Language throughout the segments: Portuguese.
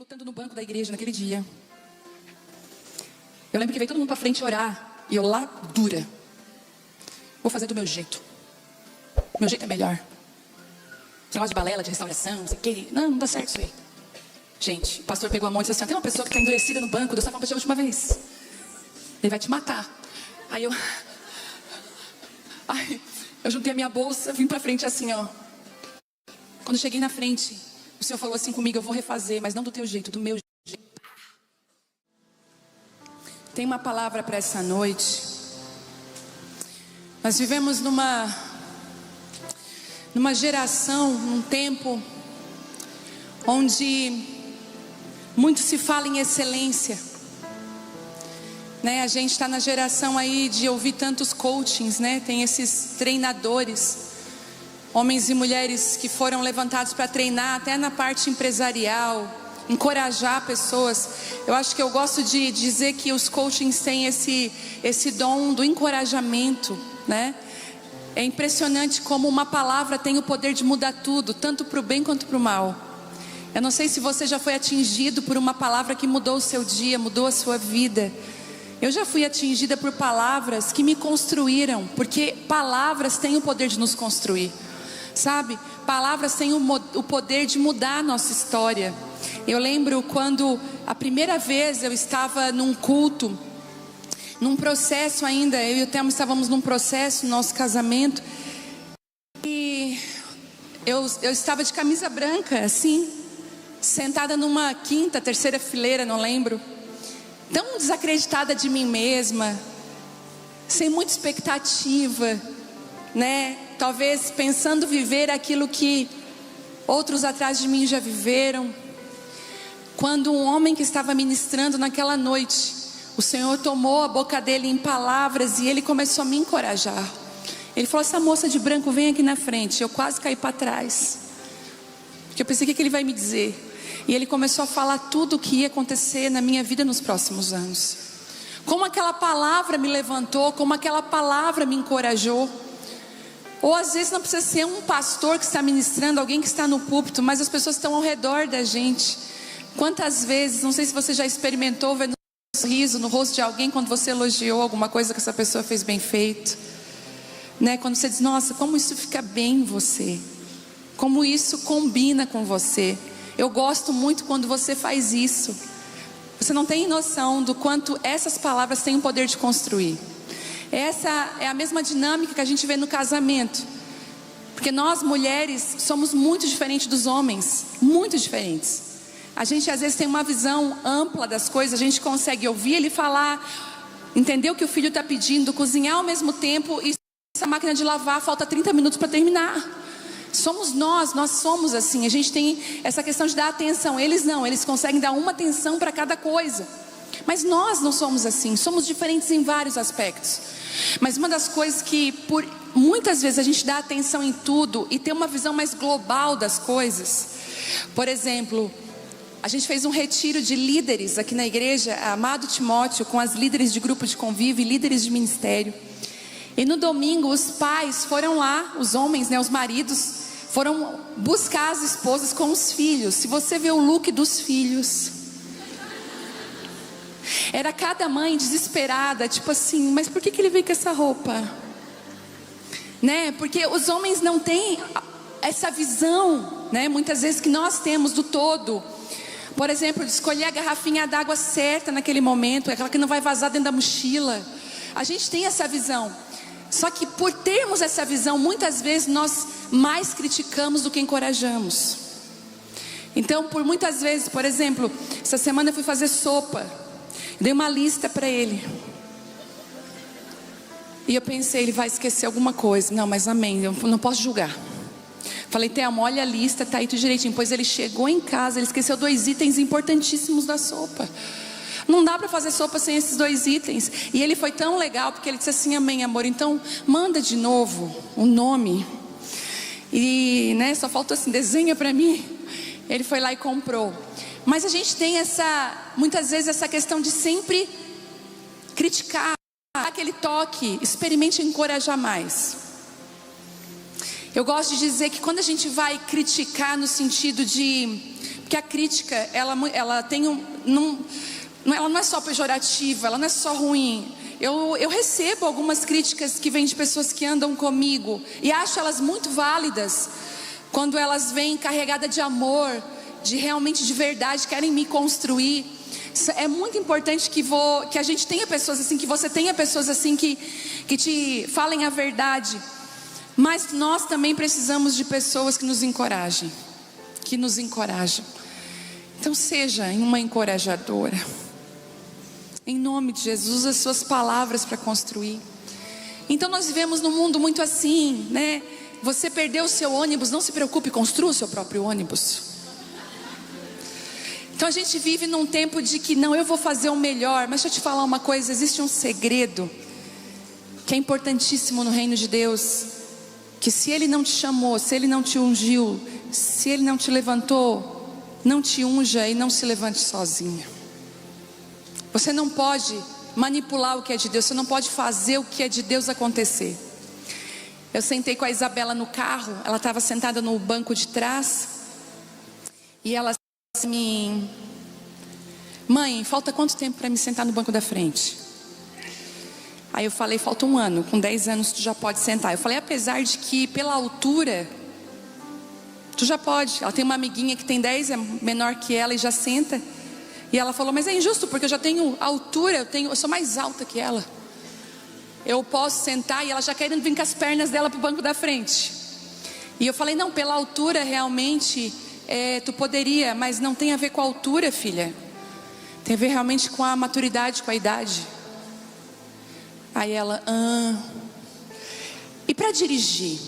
lutando no banco da igreja naquele dia. Eu lembro que veio todo mundo pra frente orar. E eu lá, dura. Vou fazer do meu jeito. Meu jeito é melhor. Esse negócio de balela, de restauração, não sei o que. Não dá certo isso aí. Gente, o pastor pegou a mão e disse assim: tem uma pessoa que está endurecida no banco, Deus está falando pra ti a última vez. Ele vai te matar. Aí eu juntei a minha bolsa, vim pra frente assim, ó. Quando eu cheguei na frente, o Senhor falou assim comigo: eu vou refazer, mas não do teu jeito, do meu jeito. Tem uma palavra para essa noite. Nós vivemos numa geração, num tempo onde muito se fala em excelência, né? A gente está na geração aí de ouvir tantos coachings, né? Tem esses treinadores, homens e mulheres que foram levantados para treinar até na parte empresarial, encorajar pessoas. Eu acho que eu gosto de dizer que os coachings têm esse dom do encorajamento, né? É impressionante como uma palavra tem o poder de mudar tudo, tanto para o bem quanto para o mal. Eu não sei se você já foi atingido por uma palavra que mudou o seu dia, mudou a sua vida. Eu já fui atingida por palavras que me construíram, porque palavras têm o poder de nos construir, sabe? Palavras têm o poder de mudar a nossa história. Eu lembro quando a primeira vez eu estava num culto, num processo ainda, eu e o Telmo estávamos num processo no nosso casamento, e eu estava de camisa branca, assim, sentada numa quinta, terceira fileira, não lembro, tão desacreditada de mim mesma, sem muita expectativa, né? Talvez pensando viver aquilo que outros atrás de mim já viveram. Quando um homem que estava ministrando naquela noite, o Senhor tomou a boca dele em palavras e ele começou a me encorajar. Ele falou: essa moça de branco, vem aqui na frente. Eu quase caí para trás, porque eu pensei: o que ele vai me dizer? E ele começou a falar tudo o que ia acontecer na minha vida nos próximos anos. Como aquela palavra me levantou, como aquela palavra me encorajou. Ou às vezes não precisa ser um pastor que está ministrando, alguém que está no púlpito, mas as pessoas estão ao redor da gente. Quantas vezes, não sei se você já experimentou ver um sorriso no rosto de alguém quando você elogiou alguma coisa que essa pessoa fez bem feito, né? Quando você diz: nossa, como isso fica bem em você, como isso combina com você. Eu gosto muito quando você faz isso. Você não tem noção do quanto essas palavras têm o poder de construir. Essa é a mesma dinâmica que a gente vê no casamento, porque nós mulheres somos muito diferentes dos homens, muito diferentes. A gente às vezes tem uma visão ampla das coisas, a gente consegue ouvir ele falar, entender o que o filho está pedindo, cozinhar ao mesmo tempo, e essa máquina de lavar falta 30 minutos para terminar. Somos nós somos assim, a gente tem essa questão de dar atenção. Eles não, eles conseguem dar uma atenção para cada coisa. Mas nós não somos assim, somos diferentes em vários aspectos. Mas uma das coisas que por muitas vezes a gente dá atenção em tudo e tem uma visão mais global das coisas. Por exemplo, a gente fez um retiro de líderes aqui na igreja, Amado Timóteo, com as líderes de grupo de convívio e líderes de ministério. E no domingo os pais foram lá, os homens, né, os maridos, foram buscar as esposas com os filhos. Se você vê o look dos filhos, era cada mãe desesperada, tipo assim: mas por que ele veio com essa roupa? Né? Porque os homens não têm essa visão, né, muitas vezes que nós temos do todo. Por exemplo, de escolher a garrafinha d'água certa naquele momento, aquela que não vai vazar dentro da mochila. A gente tem essa visão. Só que por termos essa visão, muitas vezes nós mais criticamos do que encorajamos. Então, por muitas vezes, por exemplo, essa semana eu fui fazer sopa, dei uma lista para ele, e eu pensei: ele vai esquecer alguma coisa. Não, mas amém, eu não posso julgar. Falei: Telmo, olha a lista, tá aí tudo direitinho. Pois ele chegou em casa, ele esqueceu 2 itens importantíssimos da sopa. Não dá para fazer sopa sem esses 2 itens. E ele foi tão legal, porque ele disse assim: amém, amor, então manda de novo o nome. E, né, só faltou assim: desenha para mim. Ele foi lá e comprou. Mas a gente tem muitas vezes essa questão de sempre criticar, aquele toque, experimente encorajar mais. Eu gosto de dizer que quando a gente vai criticar no sentido de Porque a crítica, ela tem ela não é só pejorativa, ela não é só ruim. Eu recebo algumas críticas que vêm de pessoas que andam comigo e acho elas muito válidas, quando elas vêm carregadas de amor, realmente de verdade, querem me construir. É muito importante que a gente tenha pessoas assim, que você tenha pessoas assim que te falem a verdade. Mas nós também precisamos de pessoas que nos encorajem. Então seja uma encorajadora. Em nome de Jesus, as suas palavras para construir. Então nós vivemos num mundo muito assim, né? Você perdeu o seu ônibus, não se preocupe, construa o seu próprio ônibus. Então a gente vive num tempo de que não, eu vou fazer o melhor. Mas deixa eu te falar uma coisa, existe um segredo que é importantíssimo no reino de Deus, que se Ele não te chamou, se Ele não te ungiu, se Ele não te levantou, não te unja e não se levante sozinha. Você não pode manipular o que é de Deus, você não pode fazer o que é de Deus acontecer. Eu sentei com a Isabela no carro, ela estava sentada no banco de trás, e ela disse assim: mãe, falta quanto tempo para me sentar no banco da frente? Aí eu falei: falta 1 ano, com 10 anos tu já pode sentar. Eu falei: apesar de que pela altura, tu já pode. Ela tem uma amiguinha que tem 10, é menor que ela e já senta. E ela falou: mas é injusto, porque eu já tenho altura, eu sou mais alta que ela. Eu posso sentar, e ela já querendo vir com as pernas dela para o banco da frente. E eu falei: não, pela altura realmente tu poderia, mas não tem a ver com a altura, filha. Tem a ver realmente com a maturidade, com a idade. Aí ela: e para dirigir?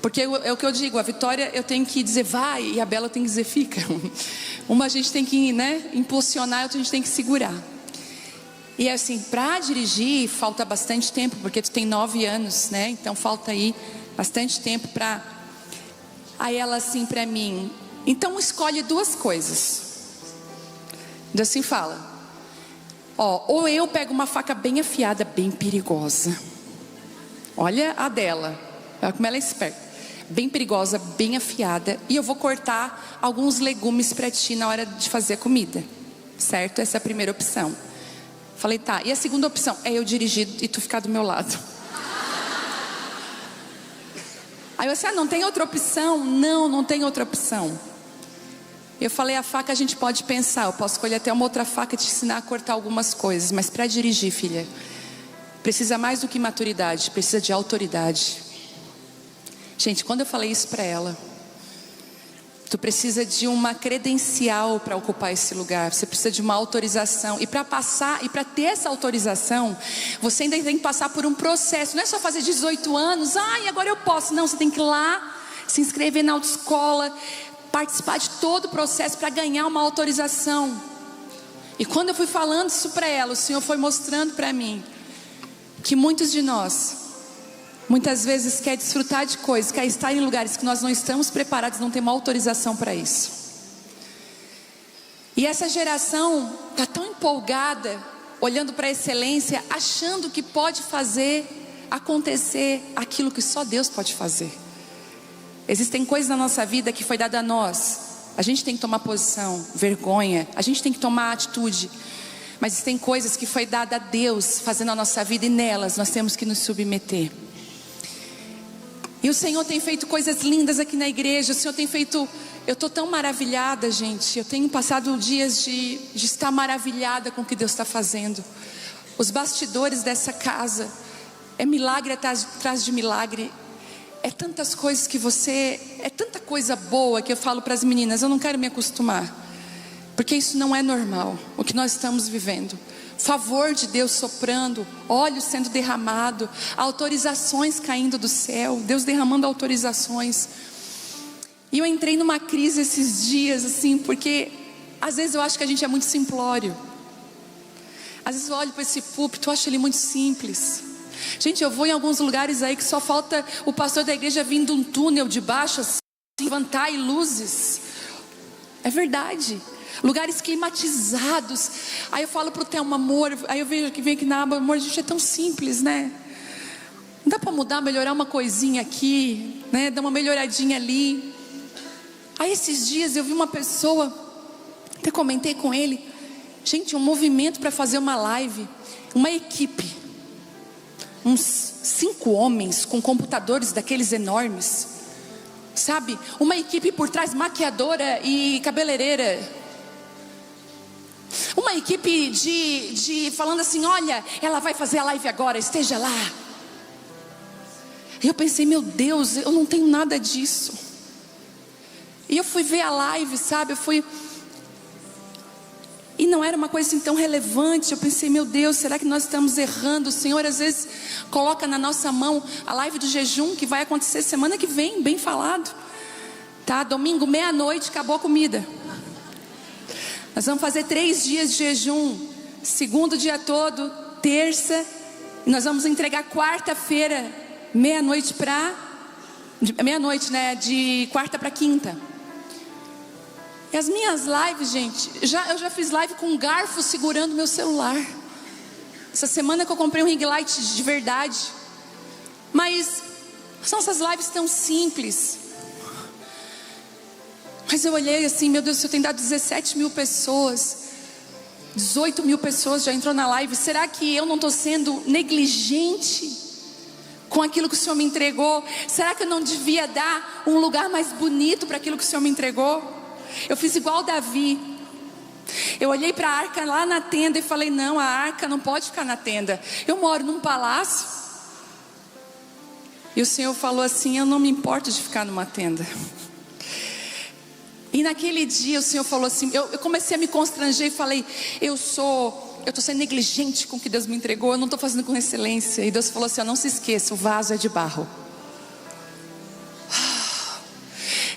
Porque é o que eu digo, a Vitória eu tenho que dizer vai, e a Bela eu tenho que dizer fica. Uma a gente tem que, impulsionar, outra a gente tem que segurar. E assim, para dirigir falta bastante tempo, porque tu tem 9 anos, né? Então falta aí bastante tempo para... Aí ela assim para mim: então escolhe 2 coisas. Então assim fala: ou eu pego uma faca bem afiada, bem perigosa. Olha a dela, olha como ela é esperta. Bem perigosa, bem afiada, e eu vou cortar alguns legumes para ti na hora de fazer a comida, certo? Essa é a primeira opção. Falei: tá. E a segunda opção é eu dirigir e tu ficar do meu lado. Aí eu disse: não tem outra opção? Não tem outra opção. Eu falei: a faca a gente pode pensar, eu posso escolher até uma outra faca e te ensinar a cortar algumas coisas, mas para dirigir, filha, precisa mais do que maturidade, precisa de autoridade. Gente, quando eu falei isso para ela: tu precisa de uma credencial para ocupar esse lugar, você precisa de uma autorização, e para passar, e para ter essa autorização, você ainda tem que passar por um processo. Não é só fazer 18 anos, e agora eu posso. Não, você tem que ir lá, se inscrever na autoescola, participar de todo o processo para ganhar uma autorização. E quando eu fui falando isso para ela, o Senhor foi mostrando para mim que muitos de nós muitas vezes quer desfrutar de coisas, quer estar em lugares que nós não estamos preparados, não temos autorização para isso. E essa geração está tão empolgada, olhando para a excelência, achando que pode fazer acontecer aquilo que só Deus pode fazer. Existem coisas na nossa vida que foi dada a nós, a gente tem que tomar posição, vergonha, a gente tem que tomar atitude. Mas existem coisas que foi dada a Deus fazendo a nossa vida, e nelas nós temos que nos submeter. E o Senhor tem feito coisas lindas aqui na igreja. O Senhor tem feito... Eu estou tão maravilhada, gente. Eu tenho passado dias de estar maravilhada com o que Deus está fazendo. Os bastidores dessa casa é milagre atrás de milagre. É tantas coisas que é tanta coisa boa que eu falo para as meninas: eu não quero me acostumar, porque isso não é normal, o que nós estamos vivendo. Favor de Deus soprando, óleo sendo derramado, autorizações caindo do céu, Deus derramando autorizações. E eu entrei numa crise esses dias, assim, porque às vezes eu acho que a gente é muito simplório. Às vezes eu olho para esse púlpito, eu acho ele muito simples. Gente, eu vou em alguns lugares aí que só falta o pastor da igreja vir de um túnel de baixo, assim, levantar e luzes. É verdade. Lugares climatizados. Aí eu falo pro Thelma: amor, aí eu vejo que vem aqui na aba: amor, a gente é tão simples, né? Não dá para mudar, melhorar uma coisinha aqui, né? Dar uma melhoradinha ali. Aí esses dias eu vi uma pessoa, até comentei com ele, gente, um movimento para fazer uma live, uma equipe, uns 5 homens com computadores daqueles enormes, sabe? Uma equipe por trás, maquiadora e cabeleireira. Uma equipe de falando assim, olha, ela vai fazer a live agora, esteja lá. E eu pensei, meu Deus, eu não tenho nada disso. E eu fui ver a live, sabe? E não era uma coisa assim tão relevante. Eu pensei, meu Deus, será que nós estamos errando? O Senhor às vezes coloca na nossa mão a live do jejum, que vai acontecer semana que vem, bem falado, tá? Domingo, meia-noite, acabou a comida. Nós vamos fazer 3 dias de jejum, segundo dia todo, terça, e nós vamos entregar quarta-feira, meia-noite, né? De quarta para quinta. E as minhas lives, gente, eu já fiz live com um garfo segurando meu celular. Essa semana que eu comprei um ring light de verdade. Mas são essas lives tão simples. Mas eu olhei assim, meu Deus, o Senhor tem dado 17 mil pessoas, 18 mil pessoas já entrou na live. Será que eu não estou sendo negligente com aquilo que o Senhor me entregou? Será que eu não devia dar um lugar mais bonito para aquilo que o Senhor me entregou? Eu fiz igual Davi. Eu olhei para a arca lá na tenda e falei, não, a arca não pode ficar na tenda. Eu moro num palácio. E o Senhor falou assim, eu não me importo de ficar numa tenda. E naquele dia o Senhor falou assim, eu comecei a me constranger e falei, eu estou sendo negligente com o que Deus me entregou, eu não estou fazendo com excelência. E Deus falou assim, não se esqueça, o vaso é de barro.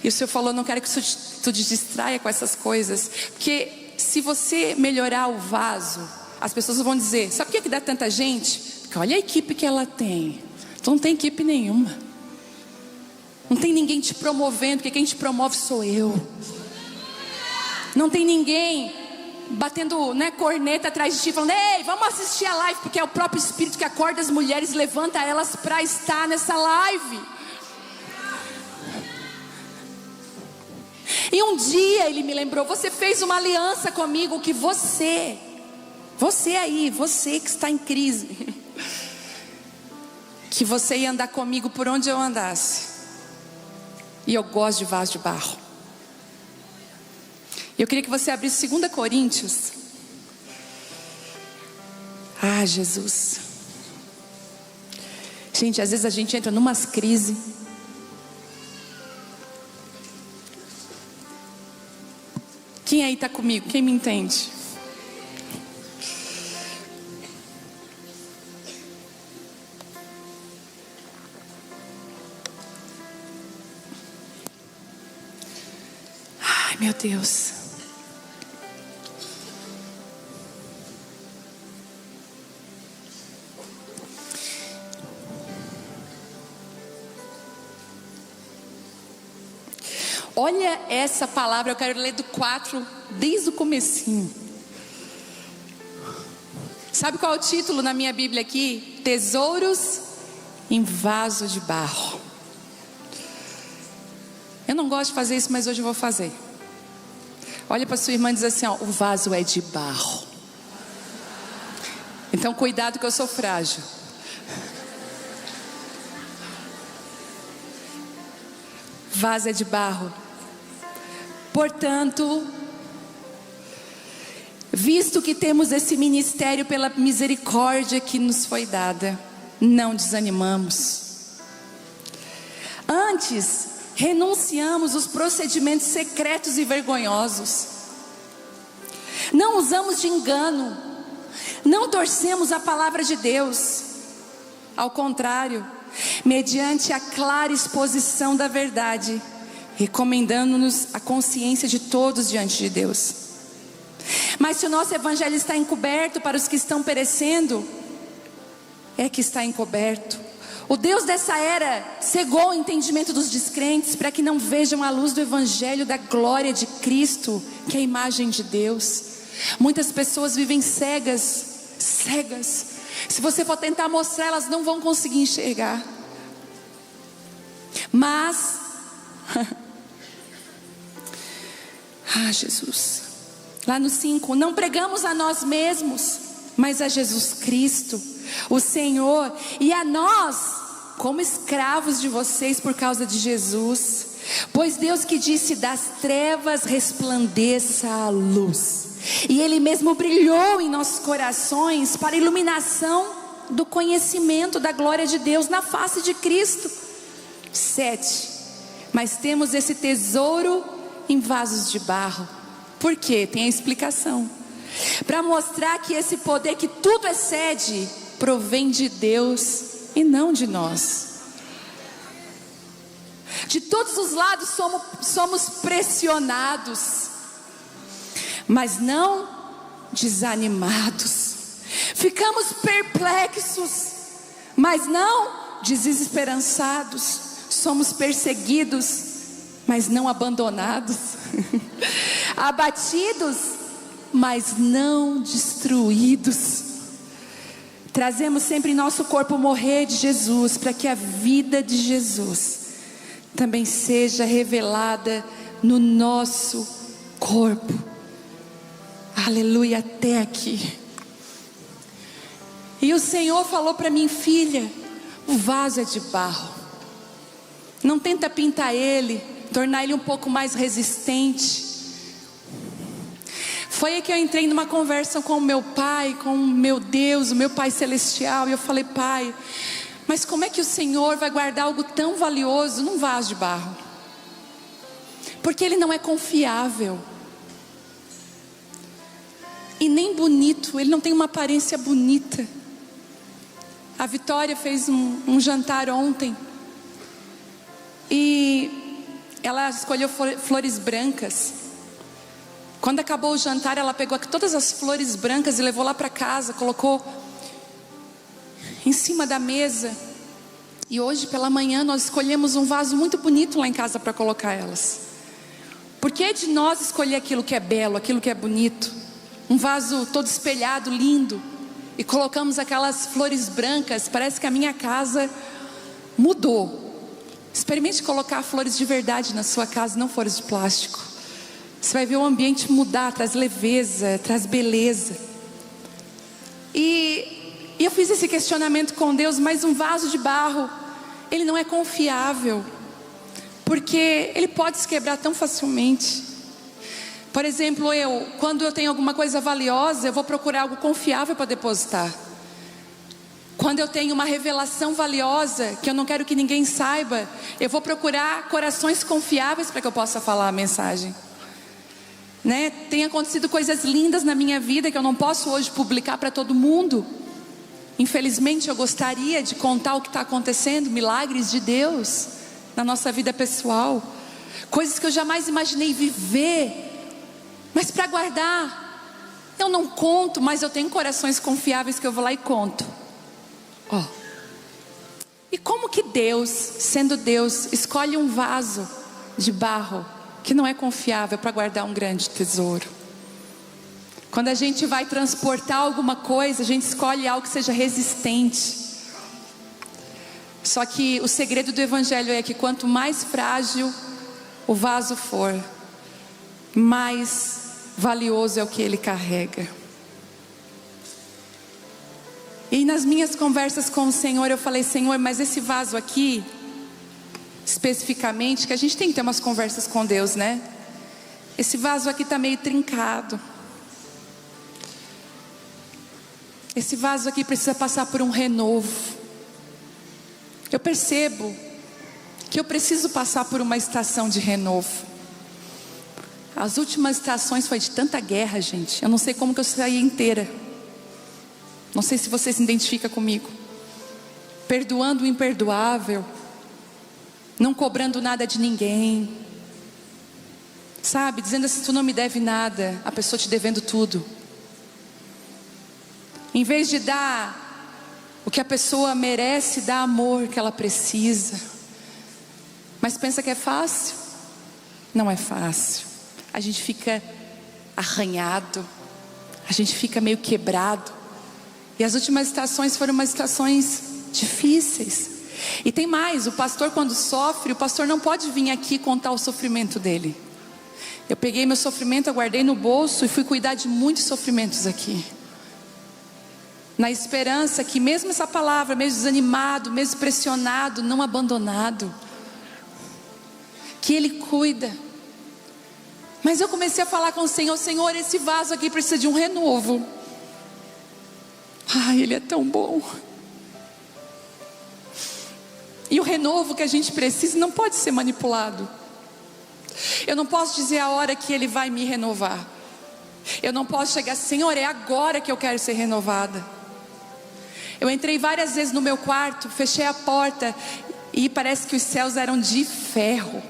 E o Senhor falou, não quero que tu te distraia com essas coisas, porque se você melhorar o vaso, as pessoas vão dizer, sabe por que dá tanta gente? Porque olha a equipe que ela tem. Tu não tem equipe nenhuma, não tem ninguém te promovendo, porque quem te promove sou eu. Não tem ninguém batendo, né, corneta atrás de ti, falando, ei, vamos assistir a live, porque é o próprio Espírito que acorda as mulheres, levanta elas para estar nessa live. E um dia ele me lembrou, você fez uma aliança comigo, que você aí, você que está em crise, que você ia andar comigo por onde eu andasse. E eu gosto de vaso de barro. Eu queria que você abrisse 2 Coríntios. Ah, Jesus. Gente, às vezes a gente entra numas crises. Quem aí está comigo? Quem me entende? Ai, meu Deus. Olha essa palavra, eu quero ler do 4, desde o comecinho. Sabe qual é o título na minha Bíblia aqui? Tesouros em vaso de barro. Eu não gosto de fazer isso, mas hoje eu vou fazer. Olha para sua irmã e diz assim, ó, o vaso é de barro. Então cuidado que eu sou frágil. Vaso é de barro. Portanto, visto que temos esse ministério pela misericórdia que nos foi dada, não desanimamos. Antes, renunciamos os procedimentos secretos e vergonhosos. Não usamos de engano, não torcemos a palavra de Deus. Ao contrário, mediante a clara exposição da verdade, recomendando-nos a consciência de todos diante de Deus. Mas se o nosso evangelho está encoberto para os que estão perecendo, é que está encoberto. O Deus dessa era cegou o entendimento dos descrentes, para que não vejam a luz do evangelho da glória de Cristo, que é a imagem de Deus. Muitas pessoas vivem cegas. Se você for tentar mostrar, elas não vão conseguir enxergar. Mas Ah, Jesus. Lá no 5, não pregamos a nós mesmos, mas a Jesus Cristo, o Senhor, e a nós, como escravos de vocês por causa de Jesus. Pois Deus que disse: das trevas resplandeça a luz, e Ele mesmo brilhou em nossos corações para a iluminação do conhecimento da glória de Deus na face de Cristo. 7. Mas temos esse tesouro em vasos de barro. Por quê? Tem a explicação. Para mostrar que esse poder que tudo excede provém de Deus e não de nós. De todos os lados somos pressionados, mas não desanimados. Ficamos perplexos, mas não desesperançados. Somos perseguidos, mas não abandonados. Abatidos, mas não destruídos. Trazemos sempre em nosso corpo o morrer de Jesus, para que a vida de Jesus também seja revelada no nosso corpo. Aleluia, até aqui. E o Senhor falou para mim: filha, o vaso é de barro. Não tenta pintar ele, tornar ele um pouco mais resistente. Foi aí que eu entrei numa conversa com o meu pai, com o meu Deus, o meu Pai Celestial. E eu falei: Pai, mas como é que o Senhor vai guardar algo tão valioso num vaso de barro? Porque ele não é confiável. E nem bonito, ele não tem uma aparência bonita. A Vitória fez um jantar ontem. E ela escolheu flores brancas. Quando acabou o jantar, ela pegou todas as flores brancas e levou lá para casa, colocou em cima da mesa. E hoje pela manhã nós escolhemos um vaso muito bonito lá em casa para colocar elas. Por que de nós escolher aquilo que é belo, aquilo que é bonito? Um vaso todo espelhado, lindo, e colocamos aquelas flores brancas. Parece que a minha casa mudou. Experimente colocar flores de verdade na sua casa, não flores de plástico. Você vai ver o ambiente mudar, traz leveza, traz beleza. E eu fiz esse questionamento com Deus: mas um vaso de barro, ele não é confiável, porque ele pode se quebrar tão facilmente. Por exemplo, quando eu tenho alguma coisa valiosa, eu vou procurar algo confiável para depositar. Quando eu tenho uma revelação valiosa, que eu não quero que ninguém saiba, eu vou procurar corações confiáveis para que eu possa falar a mensagem. Tem acontecido coisas lindas na minha vida que eu não posso hoje publicar para todo mundo. Infelizmente eu gostaria de contar o que está acontecendo, milagres de Deus na nossa vida pessoal, coisas que eu jamais imaginei viver, mas para guardar eu não conto. Mas eu tenho corações confiáveis que eu vou lá e conto. E como que Deus, sendo Deus, escolhe um vaso de barro que não é confiável para guardar um grande tesouro? Quando a gente vai transportar alguma coisa, a gente escolhe algo que seja resistente. Só que o segredo do Evangelho é que quanto mais frágil o vaso for, mais valioso é o que ele carrega. E nas minhas conversas com o Senhor, eu falei: Senhor, mas esse vaso aqui, especificamente, que a gente tem que ter umas conversas com Deus, né? Esse vaso aqui está meio trincado. Esse vaso aqui precisa passar por um renovo. Eu percebo que eu preciso passar por uma estação de renovo. As últimas estações foi de tanta guerra, gente. Eu não sei como que eu saí inteira. Não sei se você se identifica comigo. Perdoando o imperdoável, não cobrando nada de ninguém, sabe, dizendo assim: tu não me deve nada, a pessoa te devendo tudo. Em vez de dar o que a pessoa merece, dá amor que ela precisa. Mas pensa que é fácil? Não é fácil. A gente fica arranhado, a gente fica meio quebrado. E as últimas estações foram umas estações difíceis. E tem mais: o pastor, quando sofre, o pastor não pode vir aqui contar o sofrimento dele. Eu peguei meu sofrimento, eu guardei no bolso e fui cuidar de muitos sofrimentos aqui, na esperança que mesmo essa palavra, mesmo desanimado, mesmo pressionado, não abandonado, que Ele cuida. Mas eu comecei a falar com o Senhor: Senhor, esse vaso aqui precisa de um renovo. Ai, Ele é tão bom. E o renovo que a gente precisa não pode ser manipulado. Eu não posso dizer a hora que Ele vai me renovar. Eu não posso chegar: Senhor, é agora que eu quero ser renovada. Eu entrei várias vezes no meu quarto, fechei a porta e parece que os céus eram de ferro.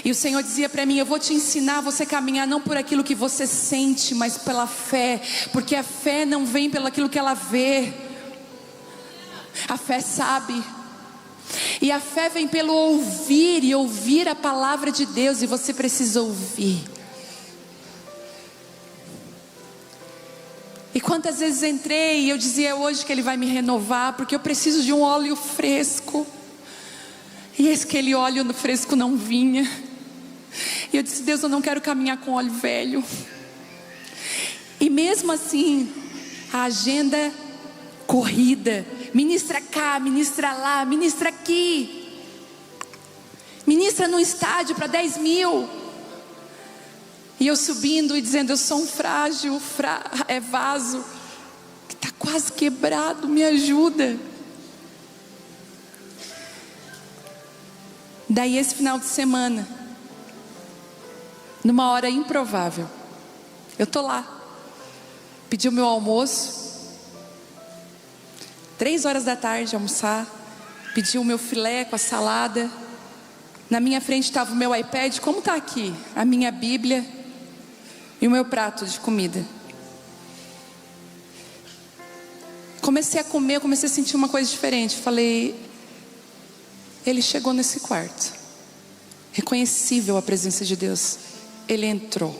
E o Senhor dizia para mim: eu vou te ensinar a você caminhar não por aquilo que você sente, mas pela fé. Porque a fé não vem pelo aquilo que ela vê. A fé sabe. E a fé vem pelo ouvir, e ouvir a palavra de Deus. E você precisa ouvir. E quantas vezes entrei e eu dizia: hoje que Ele vai me renovar, porque eu preciso de um óleo fresco. E aquele óleo fresco não vinha. E eu disse: Deus, eu não quero caminhar com óleo velho. E mesmo assim, a agenda corrida, ministra cá, ministra lá, ministra aqui, ministra no estádio para 10 mil. E eu subindo e dizendo: eu sou um frágil vaso que está quase quebrado, me ajuda. Daí esse final de semana, numa hora improvável, eu estou lá, pedi o meu almoço, 3h da tarde almoçar, pedi o meu filé com a salada. Na minha frente estava o meu iPad, como está aqui, a minha Bíblia e o meu prato de comida. Comecei a comer, comecei a sentir uma coisa diferente. Falei: Ele chegou nesse quarto, reconhecível a presença de Deus. Ele entrou.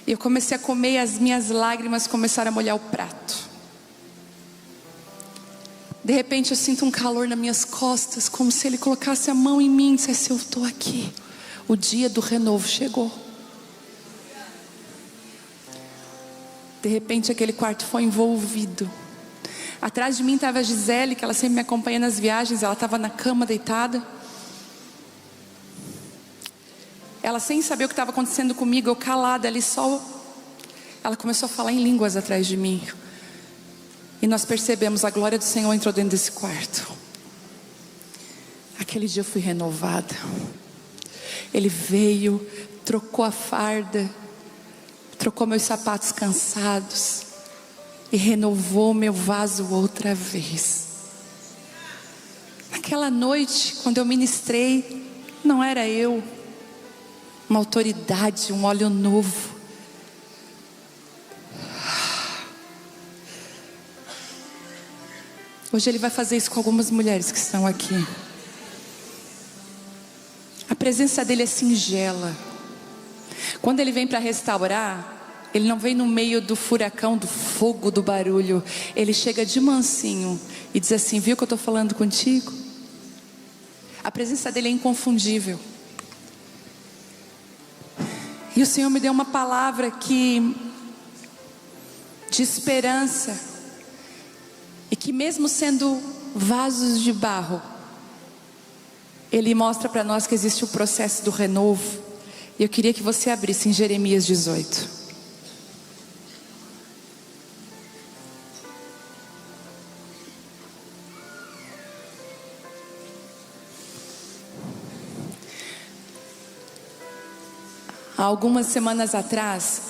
E eu comecei a comer e as minhas lágrimas começaram a molhar o prato. De repente eu sinto um calor nas minhas costas, como se Ele colocasse a mão em mim e dissesse: eu estou aqui. O dia do renovo chegou. De repente aquele quarto foi envolvido. Atrás de mim estava a Gisele, que ela sempre me acompanha nas viagens. Ela estava na cama deitada. Ela, sem saber o que estava acontecendo comigo, eu calada ali só. Ela começou a falar em línguas atrás de mim. E nós percebemos: a glória do Senhor entrou dentro desse quarto. Aquele dia eu fui renovada. Ele veio, trocou a farda, trocou meus sapatos cansados e renovou meu vaso outra vez. Naquela noite, quando eu ministrei, não era eu, uma autoridade, um óleo novo. Hoje Ele vai fazer isso com algumas mulheres que estão aqui. A presença dEle é singela. Quando Ele vem para restaurar, Ele não vem no meio do furacão, do fogo, do barulho. Ele chega de mansinho e diz assim: viu que eu estou falando contigo? A presença dEle é inconfundível. E o Senhor me deu uma palavra de esperança. E que mesmo sendo vasos de barro, Ele mostra para nós que existe o processo do renovo. E eu queria que você abrisse em Jeremias 18. Há algumas semanas atrás,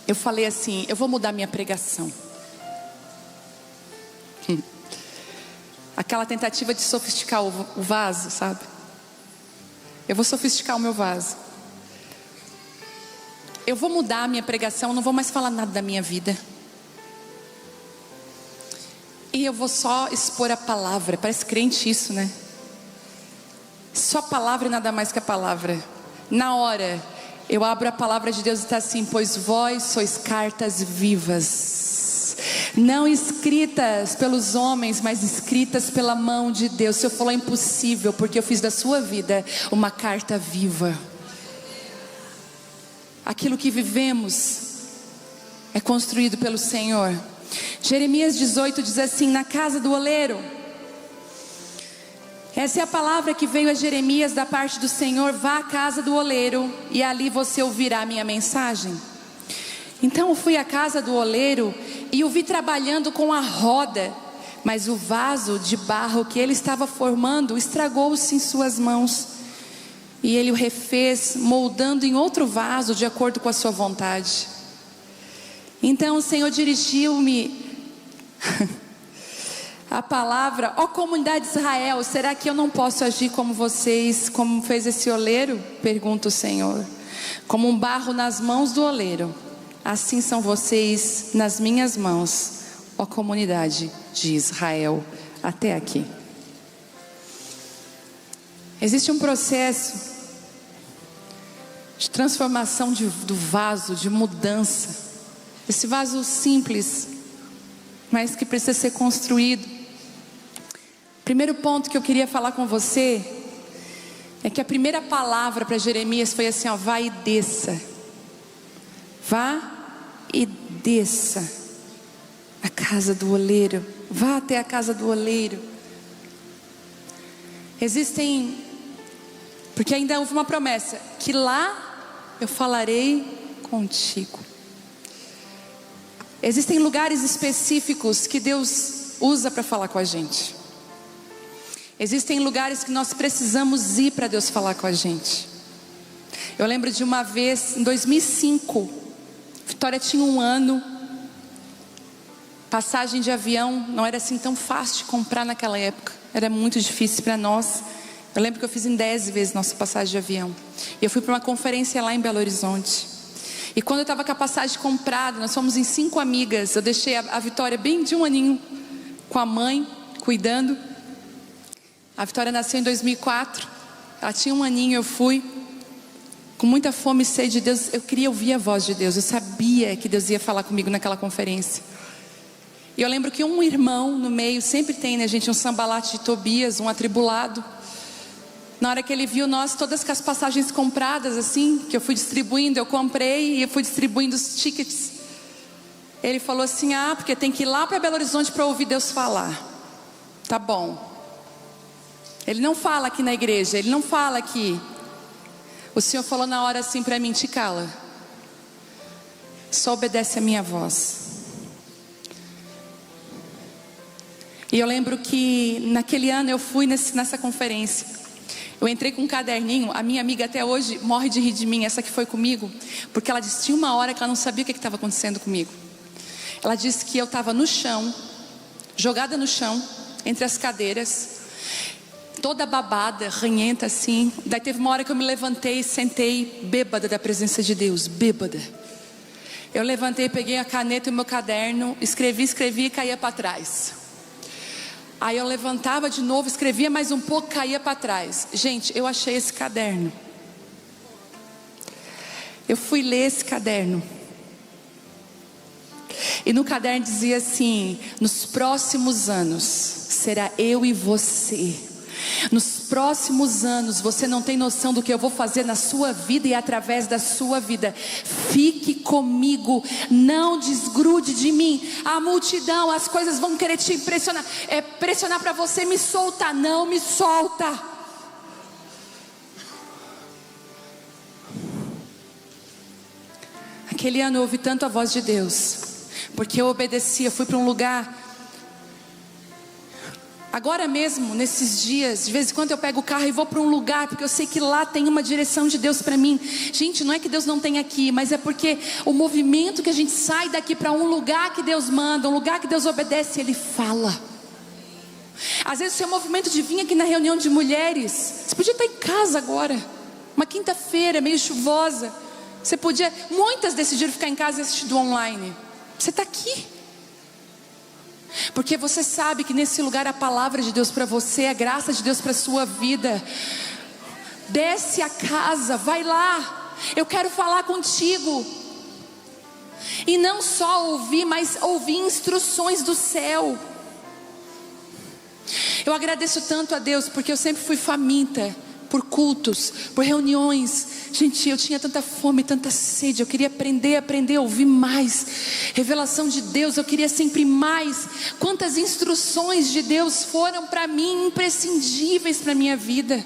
eu falei assim: eu vou mudar minha pregação. Aquela tentativa de sofisticar o vaso, sabe? Eu vou sofisticar o meu vaso. Eu vou mudar a minha pregação, não vou mais falar nada da minha vida. E eu vou só expor a palavra. Parece crente isso, né? Só a palavra e nada mais que a palavra. Na hora, eu abro a palavra de Deus e está assim: pois vós sois cartas vivas. não escritas pelos homens, mas escritas pela mão de Deus. O Senhor falou: é impossível, porque eu fiz da sua vida uma carta viva. Aquilo que vivemos é construído pelo Senhor. Jeremias 18 diz assim: na casa do oleiro. Essa é a palavra que veio a Jeremias da parte do Senhor: vá à casa do oleiro e ali você ouvirá a minha mensagem. Então eu fui à casa do oleiro e o vi trabalhando com a roda, mas o vaso de barro que ele estava formando estragou-se em suas mãos. E ele o refez, moldando em outro vaso de acordo com a sua vontade. Então o Senhor dirigiu-me a palavra: ó comunidade de Israel, será que eu não posso agir como vocês, como fez esse oleiro? Pergunta o Senhor. Como um barro nas mãos do oleiro, assim são vocês nas minhas mãos, ó comunidade de Israel. Até aqui. Existe um processo de transformação do vaso, de mudança. Esse vaso simples, mas que precisa ser construído. Primeiro ponto que eu queria falar com você é que a primeira palavra para Jeremias foi assim: ó, vá e desça. Vá e desça a casa do oleiro. Vá até a casa do oleiro. Porque ainda houve uma promessa, que lá eu falarei contigo. Existem lugares específicos que Deus usa para falar com a gente. Existem lugares que nós precisamos ir para Deus falar com a gente. Eu lembro de uma vez, em 2005, Vitória tinha 1 ano. Passagem de avião não era assim tão fácil de comprar naquela época. Era muito difícil para nós. Eu lembro que eu fiz em 10 vezes nossa passagem de avião. E eu fui para uma conferência lá em Belo Horizonte. E quando eu estava com a passagem comprada, nós fomos em 5 amigas. Eu deixei a Vitória bem de 1 aninho com a mãe, cuidando. A Vitória nasceu em 2004. Ela tinha 1 aninho, eu fui com muita fome e sede de Deus. Eu queria ouvir a voz de Deus. Eu sabia que Deus ia falar comigo naquela conferência. E eu lembro que um irmão no meio, sempre tem, né, gente, um sambalate de Tobias, um atribulado. Na hora que ele viu nós todas com as passagens compradas assim, que eu fui distribuindo, eu comprei e eu fui distribuindo os tickets. Ele falou assim: ah, porque tem que ir lá para Belo Horizonte para ouvir Deus falar. Tá bom. Ele não fala aqui na igreja, ele não fala aqui. O Senhor falou na hora assim para mim: te cala. Só obedece a minha voz. E eu lembro que naquele ano eu fui nessa conferência. Eu entrei com um caderninho. A minha amiga até hoje morre de rir de mim, essa que foi comigo, porque ela disse: tinha uma hora que ela não sabia o que estava acontecendo comigo. Ela disse que eu estava no chão, jogada no chão, entre as cadeiras, toda babada, ranhenta assim. Daí teve uma hora que eu me levantei e sentei, bêbada da presença de Deus, bêbada. Eu levantei, peguei a caneta e o meu caderno, escrevi e caía para trás. Aí eu levantava de novo, escrevia mais um pouco, caía para trás. Gente, eu achei esse caderno. Eu fui ler esse caderno. E no caderno dizia assim: nos próximos anos será eu e você. Nos próximos anos você não tem noção do que eu vou fazer na sua vida e através da sua vida. Fique comigo, não desgrude de mim. A multidão, as coisas vão querer te impressionar, pressionar para você, me solta, não me solta. Aquele ano eu ouvi tanto a voz de Deus, porque eu obedeci. Eu fui para um lugar. Agora mesmo, nesses dias, de vez em quando eu pego o carro e vou para um lugar, porque eu sei que lá tem uma direção de Deus para mim. Gente, não é que Deus não tem aqui, mas é porque o movimento que a gente sai daqui para um lugar que Deus manda, um lugar que Deus obedece, Ele fala. Às vezes o seu movimento de vir aqui na reunião de mulheres, você podia estar em casa agora, uma quinta-feira meio chuvosa. Você podia, muitas decidiram ficar em casa e assistir do online. Você está aqui porque você sabe que nesse lugar a palavra de Deus para você, a graça de Deus para a sua vida. Desce a casa, vai lá, eu quero falar contigo. E não só ouvir, mas ouvir instruções do céu. Eu agradeço tanto a Deus, porque eu sempre fui faminta por cultos, por reuniões. Gente, eu tinha tanta fome, tanta sede. Eu queria aprender a ouvir mais revelação de Deus. Eu queria sempre mais. Quantas instruções de Deus foram para mim imprescindíveis para a minha vida.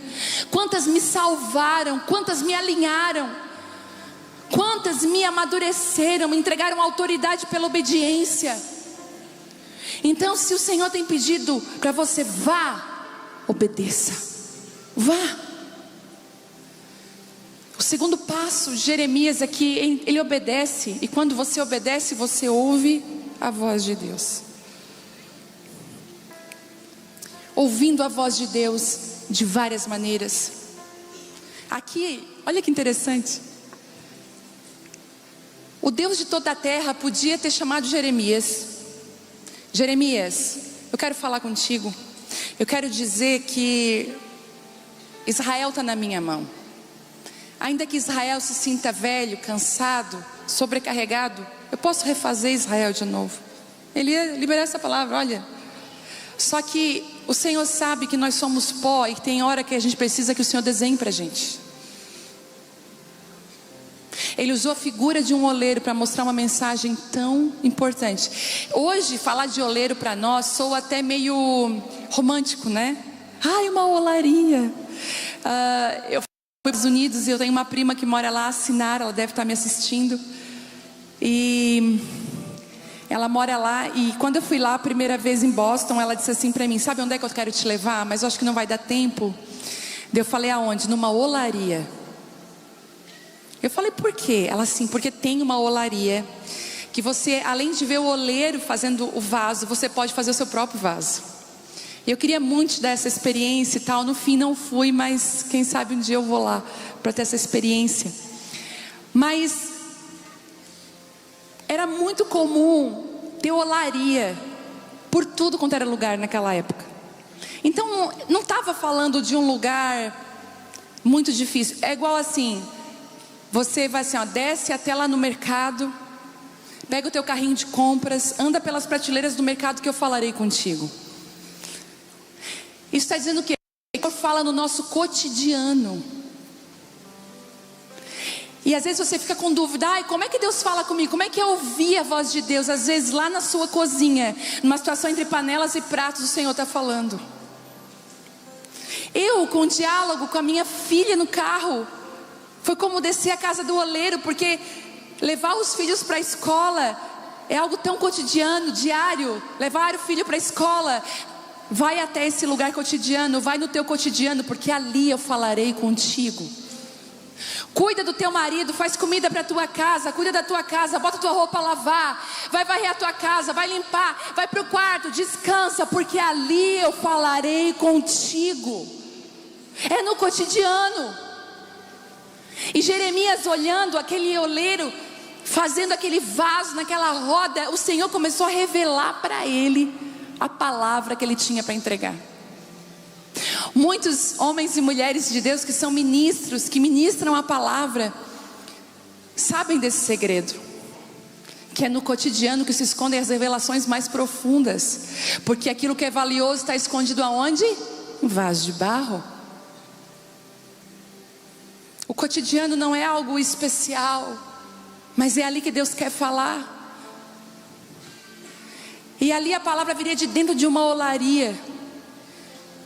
Quantas me salvaram, quantas me alinharam, quantas me amadureceram, me entregaram autoridade pela obediência. Então, se o Senhor tem pedido para você, vá, obedeça, vá. O segundo passo, Jeremias, aqui, ele obedece. E quando você obedece, você ouve a voz de Deus. Ouvindo a voz de Deus de várias maneiras. Aqui, olha que interessante. O Deus de toda a terra podia ter chamado Jeremias. Jeremias, eu quero falar contigo. Eu quero dizer que Israel está na minha mão. Ainda que Israel se sinta velho, cansado, sobrecarregado, eu posso refazer Israel de novo. Ele ia liberar essa palavra, olha. Só que o Senhor sabe que nós somos pó e tem hora que a gente precisa que o Senhor desenhe para a gente. Ele usou a figura de um oleiro para mostrar uma mensagem tão importante. Hoje, falar de oleiro para nós soa até meio romântico, né? Ai, uma olaria. Eu fui para os Estados Unidos e eu tenho uma prima que mora lá, a Sinara, ela deve estar me assistindo. E ela mora lá, e quando eu fui lá a primeira vez em Boston, ela disse assim para mim: sabe onde é que eu quero te levar? Mas eu acho que não vai dar tempo. Eu falei: aonde? Numa olaria. Eu falei: por quê? Ela assim: porque tem uma olaria que você, além de ver o oleiro fazendo o vaso, você pode fazer o seu próprio vaso. Eu queria muito dar essa experiência e tal. No fim não fui, mas quem sabe um dia eu vou lá para ter essa experiência. Mas era muito comum ter olaria por tudo quanto era lugar naquela época. Então não estava falando de um lugar muito difícil. É igual assim, você vai assim, ó, desce até lá no mercado, pega o teu carrinho de compras, anda pelas prateleiras do mercado que eu falarei contigo. Isso está dizendo o quê? Ele fala no nosso cotidiano. E às vezes você fica com dúvida: ai, como é que Deus fala comigo? Como é que eu ouvi a voz de Deus? Às vezes lá na sua cozinha, numa situação entre panelas e pratos, o Senhor está falando. Eu, com o diálogo com a minha filha no carro, foi como descer a casa do oleiro, porque levar os filhos para a escola é algo tão cotidiano, diário. Levar o filho para a escola, vai até esse lugar cotidiano, vai no teu cotidiano, porque ali eu falarei contigo. Cuida do teu marido, faz comida para a tua casa, cuida da tua casa, bota tua roupa a lavar, vai varrer a tua casa, vai limpar, vai para o quarto, descansa, porque ali eu falarei contigo. É no cotidiano. E Jeremias olhando aquele oleiro, fazendo aquele vaso naquela roda, o Senhor começou a revelar para ele a palavra que ele tinha para entregar. Muitos homens e mulheres de Deus que são ministros, que ministram a palavra, sabem desse segredo, que é no cotidiano que se escondem as revelações mais profundas. Porque aquilo que é valioso está escondido aonde? Em vaso de barro. O cotidiano não é algo especial, mas é ali que Deus quer falar. E ali a palavra viria de dentro de uma olaria.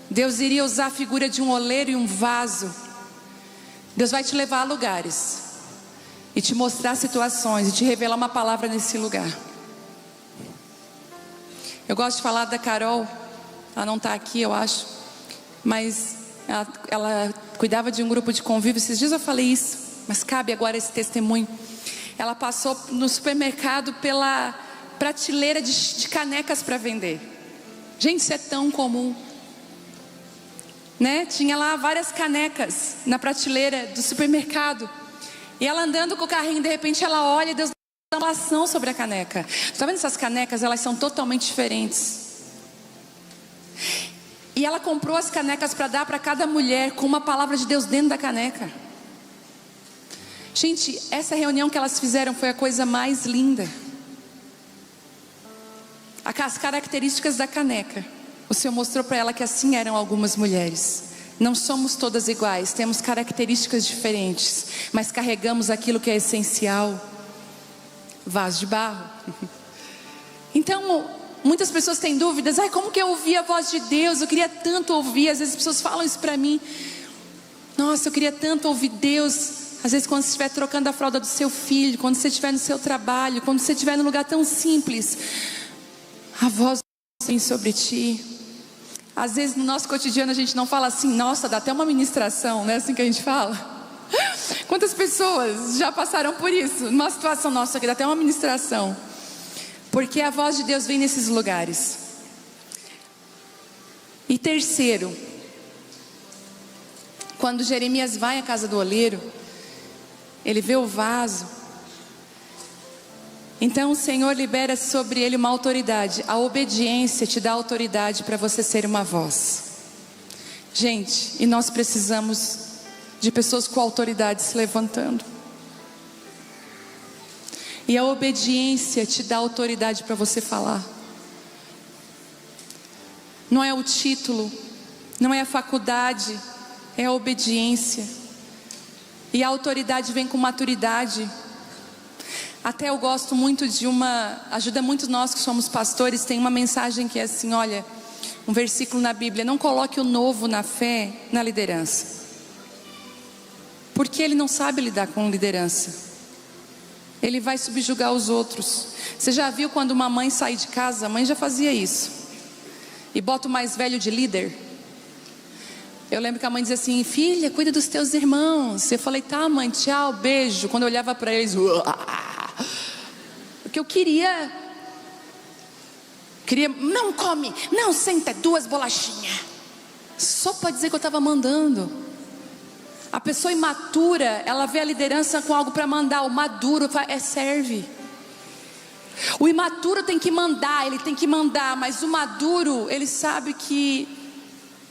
Deus iria usar a figura de um oleiro e um vaso. Deus vai te levar a lugares e te mostrar situações e te revelar uma palavra nesse lugar. Eu gosto de falar da Carol. Ela não está aqui, eu acho, mas ela cuidava de um grupo de convívio. Esses dias eu falei isso, mas cabe agora esse testemunho. Ela passou no supermercado pela prateleira de canecas para vender. Gente, isso é tão comum, né? Tinha lá várias canecas na prateleira do supermercado. E ela andando com o carrinho, de repente ela olha e Deus dá uma ação sobre a caneca. Está vendo essas canecas? Elas são totalmente diferentes. E ela comprou as canecas para dar para cada mulher, com uma palavra de Deus dentro da caneca. Gente, essa reunião que elas fizeram foi a coisa mais linda. as características da caneca. O Senhor mostrou para ela que assim eram algumas mulheres. Não somos todas iguais, temos características diferentes, mas carregamos aquilo que é essencial. Vaso de barro. Então, muitas pessoas têm dúvidas. Como que eu ouvi a voz de Deus? Eu queria tanto ouvir. Às vezes as pessoas falam isso para mim. Nossa, eu queria tanto ouvir Deus. Às vezes quando você estiver trocando a fralda do seu filho, quando você estiver no seu trabalho, quando você estiver num lugar tão simples, a voz vem sobre ti. Às vezes no nosso cotidiano a gente não fala assim, nossa, dá até uma ministração, não é assim que a gente fala? Quantas pessoas já passaram por isso? Numa situação, nossa, que dá até uma ministração. Porque a voz de Deus vem nesses lugares. E terceiro, quando Jeremias vai à casa do oleiro, ele vê o vaso. Então o Senhor libera sobre ele uma autoridade. A obediência te dá autoridade para você ser uma voz. Gente, e nós precisamos de pessoas com autoridade se levantando. E a obediência te dá autoridade para você falar. Não é o título, não é a faculdade, é a obediência. E a autoridade vem com maturidade. Até eu gosto muito de ajuda muito nós que somos pastores, tem uma mensagem que é assim, olha, um versículo na Bíblia: não coloque o novo na fé na liderança, porque ele não sabe lidar com liderança, ele vai subjugar os outros. Você já viu quando uma mãe sai de casa? A mãe já fazia isso, e bota o mais velho de líder. Eu lembro que a mãe dizia assim: filha, cuida dos teus irmãos. Eu falei: tá mãe, tchau, beijo. Quando eu olhava para eles, porque eu queria, não come, não senta, 2 bolachinhas, só para dizer que eu estava mandando. A pessoa imatura, ela vê a liderança com algo para mandar. O maduro serve. O imaturo tem que mandar, ele tem que mandar, mas o maduro, ele sabe que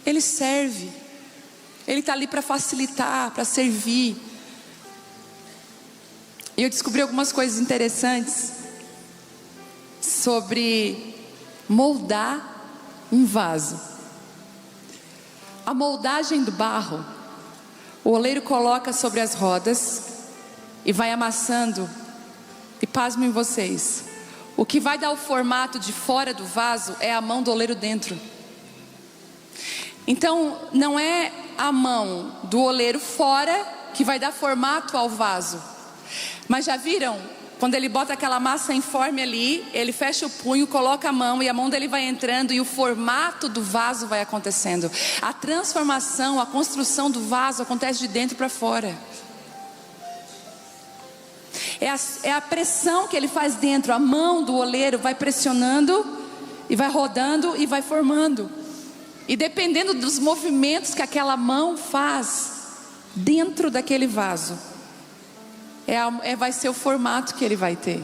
ele serve. Ele está ali para facilitar, para servir. E eu descobri algumas coisas interessantes sobre moldar um vaso. A moldagem do barro, o oleiro coloca sobre as rodas e vai amassando. E pasmem vocês, o que vai dar o formato de fora do vaso é a mão do oleiro dentro. Então não é a mão do oleiro fora que vai dar formato ao vaso. Mas já viram? Quando ele bota aquela massa informe ali, ele fecha o punho, coloca a mão e a mão dele vai entrando e o formato do vaso vai acontecendo. A transformação, a construção do vaso acontece de dentro para fora. É a pressão que ele faz dentro. A mão do oleiro vai pressionando e vai rodando e vai formando. E dependendo dos movimentos que aquela mão faz dentro daquele vaso, vai ser o formato que ele vai ter.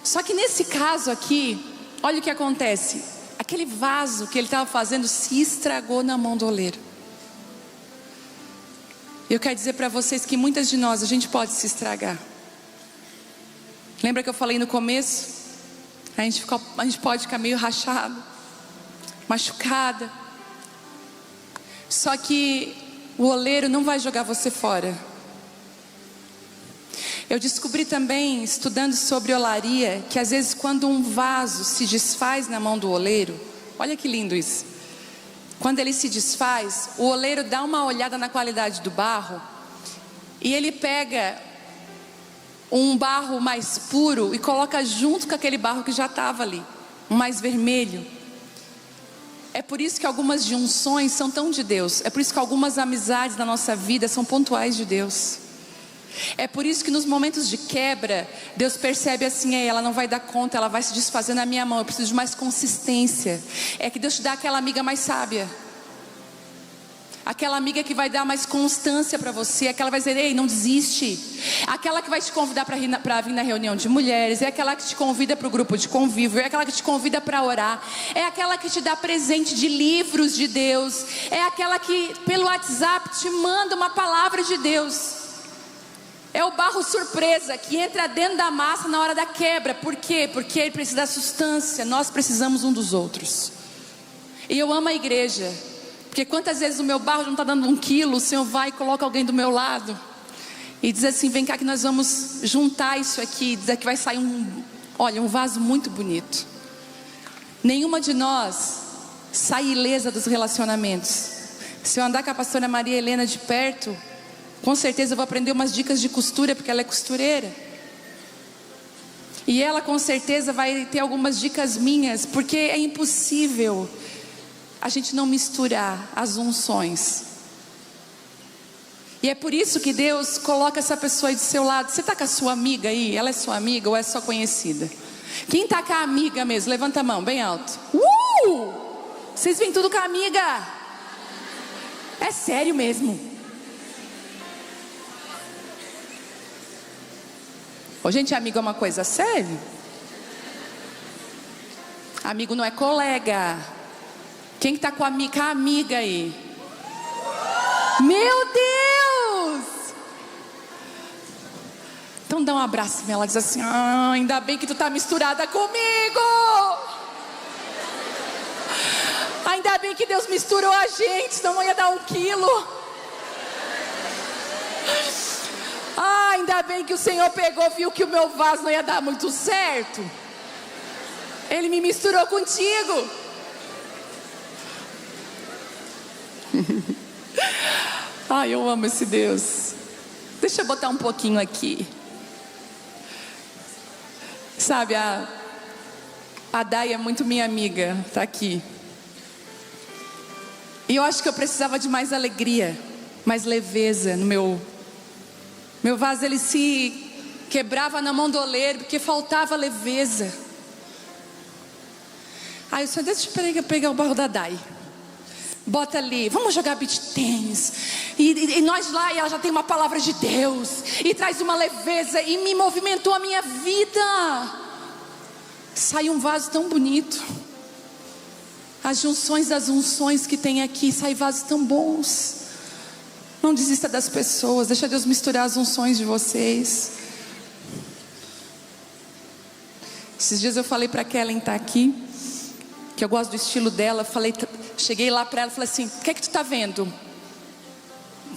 Só que nesse caso aqui, olha o que acontece. Aquele vaso que ele estava fazendo se estragou na mão do oleiro. Eu quero dizer para vocês que muitas de nós, a gente pode se estragar. Lembra que eu falei no começo? A gente pode ficar meio rachado, machucada. Só que o oleiro não vai jogar você fora. Eu descobri também, estudando sobre olaria, que às vezes quando um vaso se desfaz na mão do oleiro, olha que lindo isso. Quando ele se desfaz, o oleiro dá uma olhada na qualidade do barro e ele pega um barro mais puro e coloca junto com aquele barro que já estava ali, um mais vermelho. É por isso que algumas junções são tão de Deus. É por isso que algumas amizades na nossa vida são pontuais de Deus. É por isso que nos momentos de quebra, Deus percebe assim: ela não vai dar conta, ela vai se desfazer na minha mão, eu preciso de mais consistência. É que Deus te dá aquela amiga mais sábia, aquela amiga que vai dar mais constância para você, aquela vai dizer: ei, não desiste. Aquela que vai te convidar para vir na reunião de mulheres, é aquela que te convida para o grupo de convívio, é aquela que te convida para orar, é aquela que te dá presente de livros de Deus, é aquela que pelo WhatsApp te manda uma palavra de Deus. É o barro surpresa que entra dentro da massa na hora da quebra. Por quê? Porque ele precisa da substância. Nós precisamos um dos outros. E eu amo a igreja, porque quantas vezes o meu barro não está dando 1 quilo, o Senhor vai e coloca alguém do meu lado e diz assim: vem cá que nós vamos juntar isso aqui. Diz que vai sair um vaso muito bonito. Nenhuma de nós sai ilesa dos relacionamentos. Se eu andar com a pastora Maria Helena de perto, com certeza eu vou aprender umas dicas de costura, porque ela é costureira. E ela com certeza vai ter algumas dicas minhas, porque é impossível a gente não misturar as unções. E é por isso que Deus coloca essa pessoa aí do seu lado. Você está com a sua amiga aí? Ela é sua amiga ou é só conhecida? Quem está com a amiga mesmo? Levanta a mão bem alto. Vocês vêm tudo com a amiga? É sério mesmo? Ô, gente, amigo é uma coisa séria? Amigo não é colega. Quem está com a amiga aí? Meu Deus! Então dá um abraço nela, ela diz assim: ainda bem que tu está misturada comigo. Ainda bem que Deus misturou a gente, senão não ia dar 1 quilo. Ainda bem que o Senhor pegou, viu que o meu vaso não ia dar muito certo. Ele me misturou contigo. Ai, eu amo esse Deus. Deixa eu botar um pouquinho aqui. Sabe, a Day é muito minha amiga, tá aqui. E eu acho que eu precisava de mais alegria, mais leveza no meu vaso. Ele se quebrava na mão do oleiro, porque faltava leveza. Aí eu disse: deixa eu pegar o barro da Day. Bota ali, vamos jogar beach tênis. E nós lá, e ela já tem uma palavra de Deus. E traz uma leveza, e me movimentou a minha vida. Sai um vaso tão bonito. As junções das unções que tem aqui, sai vasos tão bons. Não desista das pessoas, deixa Deus misturar as unções de vocês. Esses dias eu falei para Kellen estar aqui, que eu gosto do estilo dela. Cheguei lá para ela e falei assim: o que é que tu está vendo?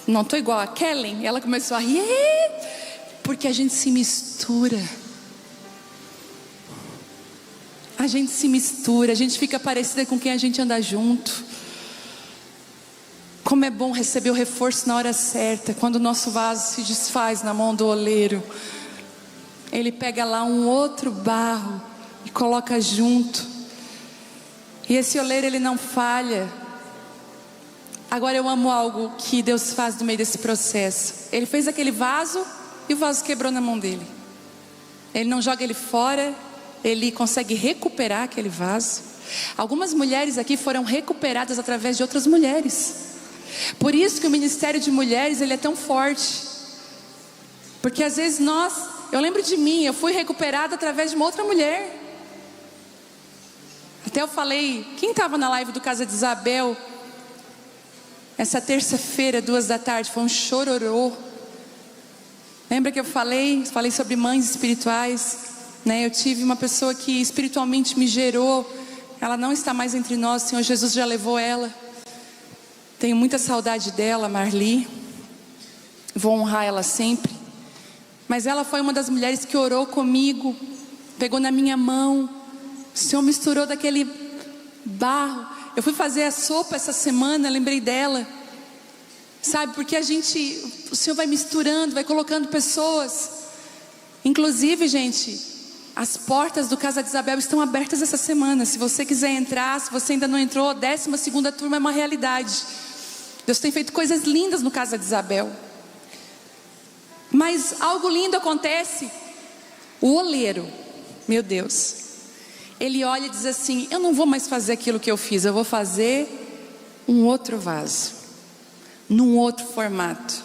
Não estou igual a Kellen? E ela começou a rir. Porque a gente se mistura. A gente se mistura, a gente fica parecida com quem a gente anda junto. Como é bom receber o reforço na hora certa. Quando o nosso vaso se desfaz na mão do oleiro, ele pega lá um outro barro e coloca junto. E esse oleiro, ele não falha. Agora eu amo algo que Deus faz no meio desse processo. Ele fez aquele vaso e o vaso quebrou na mão dele. Ele não joga ele fora, ele consegue recuperar aquele vaso. Algumas mulheres aqui foram recuperadas através de outras mulheres. Por isso que o ministério de mulheres, ele é tão forte. Porque às vezes eu lembro de mim, eu fui recuperada através de uma outra mulher. Até eu falei, quem estava na live do Casa de Isabel essa terça-feira, 14h, foi um chororô. Lembra que eu falei sobre mães espirituais, né? Eu tive uma pessoa que espiritualmente me gerou. Ela não está mais entre nós, o Senhor Jesus já levou ela. Tenho muita saudade dela, Marli. Vou honrar ela sempre. Mas ela foi uma das mulheres que orou comigo, pegou na minha mão. O Senhor misturou daquele barro. Eu fui fazer a sopa essa semana, lembrei dela. Sabe, porque o Senhor vai misturando, vai colocando pessoas. Inclusive, gente, as portas do Casa de Isabel estão abertas essa semana. Se você quiser entrar, se você ainda não entrou, a 12ª turma é uma realidade. Deus tem feito coisas lindas no Casa de Isabel. Mas algo lindo acontece. O oleiro, meu Deus, ele olha e diz assim: eu não vou mais fazer aquilo que eu fiz, eu vou fazer um outro vaso, num outro formato.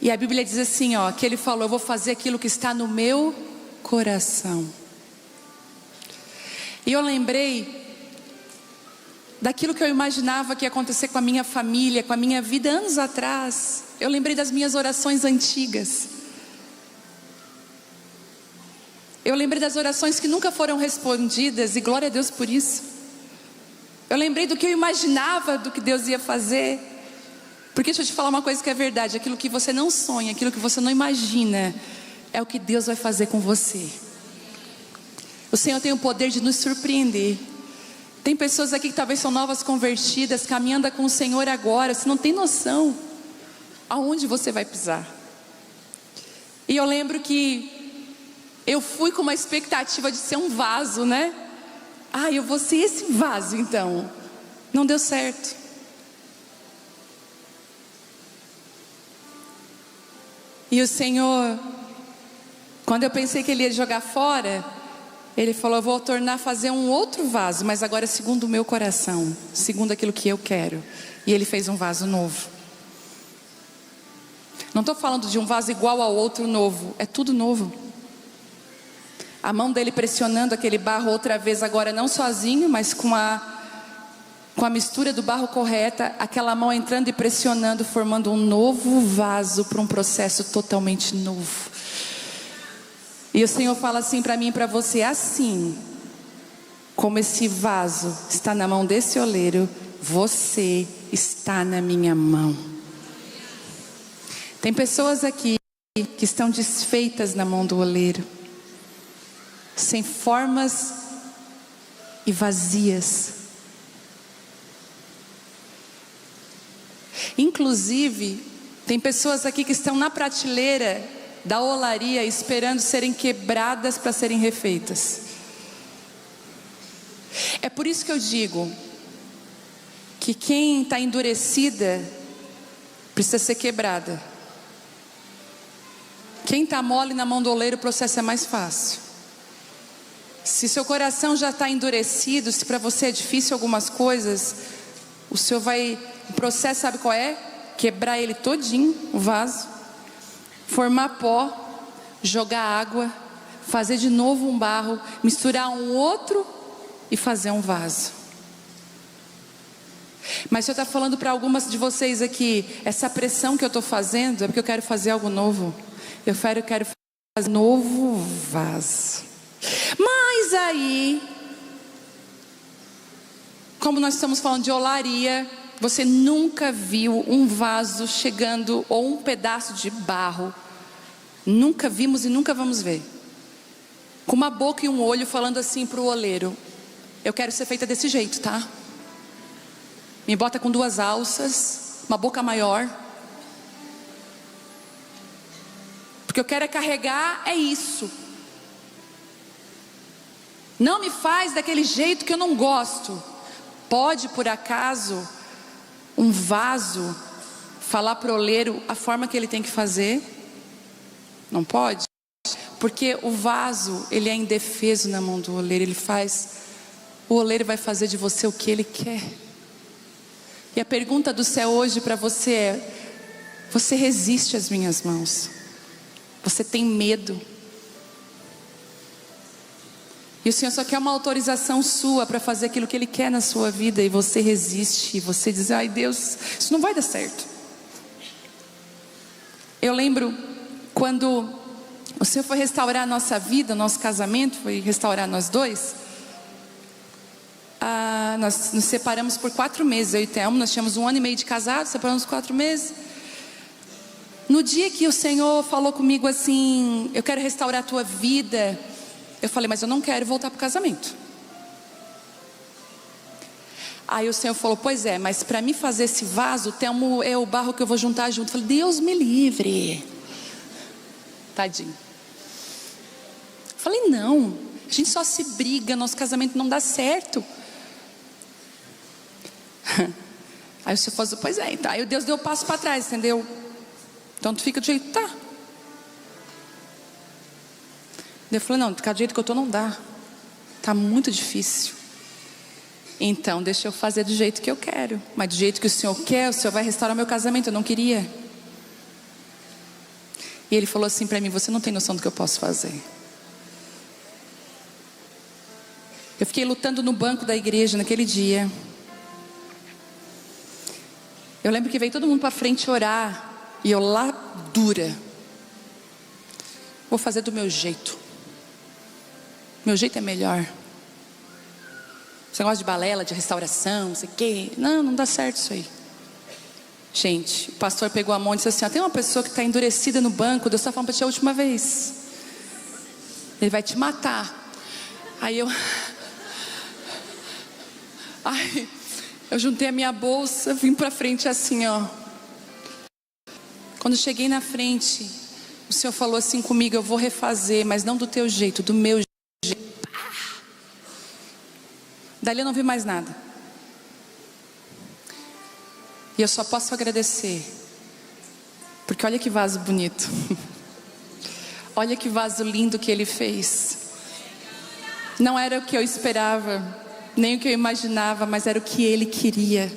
E a Bíblia diz assim, que ele falou: eu vou fazer aquilo que está no meu coração. E eu lembrei daquilo que eu imaginava que ia acontecer com a minha família, com a minha vida anos atrás. Eu lembrei das minhas orações antigas. Eu lembrei das orações que nunca foram respondidas, e glória a Deus por isso. Eu lembrei do que eu imaginava do que Deus ia fazer. Porque deixa eu te falar uma coisa que é verdade: aquilo que você não sonha, aquilo que você não imagina, é o que Deus vai fazer com você. O Senhor tem o poder de nos surpreender. Tem pessoas aqui que talvez são novas convertidas, caminhando com o Senhor agora. Você não tem noção aonde você vai pisar. E eu lembro que eu fui com uma expectativa de ser um vaso, né? Eu vou ser esse vaso então. Não deu certo. E o Senhor, quando eu pensei que Ele ia jogar fora, Ele falou: eu vou fazer um outro vaso, mas agora segundo o meu coração, segundo aquilo que eu quero. E Ele fez um vaso novo. Não estou falando de um vaso igual ao outro novo, é tudo novo. A mão dele pressionando aquele barro outra vez, agora não sozinho, mas com a mistura do barro correta, aquela mão entrando e pressionando, formando um novo vaso para um processo totalmente novo. E o Senhor fala assim para mim e para você: assim como esse vaso está na mão desse oleiro, você está na minha mão. Tem pessoas aqui que estão desfeitas na mão do oleiro, sem formas e vazias. Inclusive, tem pessoas aqui que estão na prateleira da olaria, esperando serem quebradas para serem refeitas. É por isso que eu digo que quem está endurecida precisa ser quebrada. Quem está mole na mão do oleiro, o processo é mais fácil. Se seu coração já está endurecido, se para você é difícil algumas coisas, o processo sabe qual é? Quebrar ele todinho, o vaso, formar pó, jogar água, fazer de novo um barro, misturar um outro e fazer um vaso. Mas se eu estou falando para algumas de vocês aqui, essa pressão que eu estou fazendo é porque eu quero fazer algo novo. Eu quero fazer um novo vaso. Mas aí, como nós estamos falando de olaria, você nunca viu um vaso chegando, ou um pedaço de barro, nunca vimos e nunca vamos ver, com uma boca e um olho falando assim para o oleiro: eu quero ser feita desse jeito, tá? Me bota com 2 alças, uma boca maior, porque eu quero carregar, é isso. Não me faz daquele jeito que eu não gosto. Pode por acaso um vaso falar para o oleiro a forma que ele tem que fazer? Não pode, porque o vaso, ele é indefeso na mão do oleiro. O oleiro vai fazer de você o que ele quer. E a pergunta do céu hoje para você é: você resiste às minhas mãos? Você tem medo? E o Senhor só quer uma autorização sua para fazer aquilo que Ele quer na sua vida, e você resiste, e você diz: ai Deus, isso não vai dar certo. Eu lembro quando o Senhor foi restaurar a nossa vida, nosso casamento, foi restaurar nós dois. Nós nos separamos por 4 meses, eu e Thelma. Nós tínhamos 1 ano e meio de casado, separamos por 4 meses. No dia que o Senhor falou comigo assim: eu quero restaurar a tua vida, eu falei: mas eu não quero voltar para o casamento. Aí o Senhor falou: pois é, mas para mim fazer esse vaso, é o barro que eu vou juntar junto. Eu falei: Deus me livre. Tadinho. Eu falei: não, a gente só se briga, nosso casamento não dá certo. Aí o Senhor falou: pois é, então. Aí Deus deu o passo para trás, entendeu? Então tu fica do jeito que tá. Eu falei: não, do jeito que eu tô não dá, tá muito difícil. Então deixa eu fazer do jeito que eu quero. Mas do jeito que o Senhor quer, o Senhor vai restaurar meu casamento. Eu não queria. E Ele falou assim para mim: você não tem noção do que eu posso fazer. Eu fiquei lutando no banco da igreja naquele dia. Eu lembro que veio todo mundo para frente orar, e eu lá dura: vou fazer do meu jeito. Meu jeito é melhor. Você gosta de balela, de restauração, não sei o quê. Não dá certo isso aí. Gente, o pastor pegou a mão e disse assim: tem uma pessoa que está endurecida no banco. Deus está falando para ti a última vez. Ele vai te matar. Aí eu juntei a minha bolsa, vim para frente assim, ó. Quando cheguei na frente, o Senhor falou assim comigo: eu vou refazer, mas não do teu jeito, do meu jeito. Dali eu não vi mais nada. E eu só posso agradecer, porque olha que vaso bonito. Olha que vaso lindo que Ele fez. Não era o que eu esperava, nem o que eu imaginava, mas era o que Ele queria.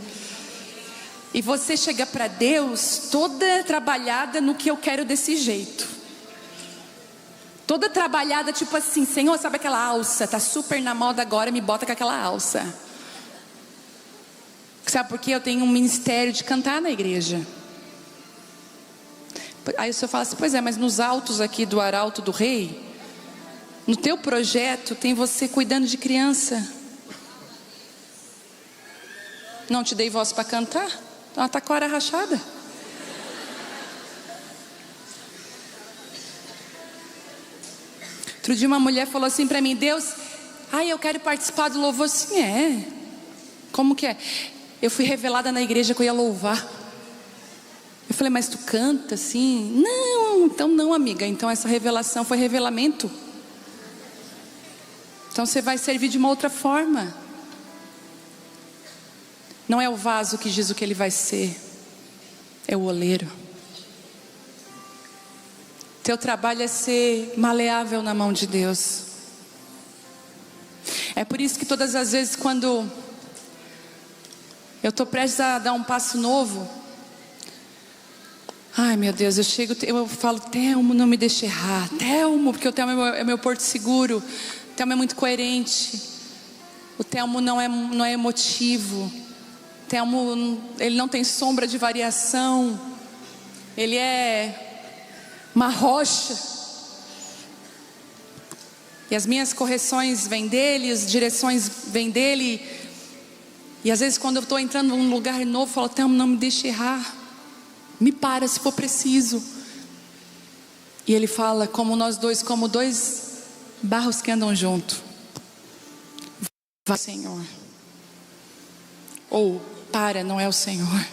E você chega para Deus toda trabalhada no que eu quero desse jeito. Toda trabalhada tipo assim: Senhor, sabe aquela alça? Tá super na moda agora, me bota com aquela alça. Sabe por quê? Eu tenho um ministério de cantar na igreja. Aí o Senhor fala assim: pois é, mas nos altos aqui do Arauto do Rei, no teu projeto tem você cuidando de criança. Não te dei voz para cantar? Ela está com a hora rachada. Outro dia uma mulher falou assim para mim: Deus, eu quero participar do louvor. Assim, como que é? Eu fui revelada na igreja que eu ia louvar. Eu falei: mas tu canta assim? Não, então não, amiga. Então essa revelação foi revelamento. Então você vai servir de uma outra forma. Não é o vaso que diz o que ele vai ser, é o oleiro. Teu trabalho é ser maleável na mão de Deus. É por isso que todas as vezes quando eu estou prestes a dar um passo novo, ai meu Deus, eu falo: Telmo, não me deixe errar. Telmo, porque o Telmo é meu porto seguro. O Telmo é muito coerente. O Telmo não é emotivo. O Telmo, ele não tem sombra de variação. Ele é uma rocha. E as minhas correções vêm dele, as direções vêm dele. E às vezes quando eu estou entrando num lugar novo, eu falo: Telmo, não me deixe errar. Me para se for preciso. E ele fala: como nós dois, como dois barros que andam junto. Vai, Senhor. Ou para, não é o Senhor.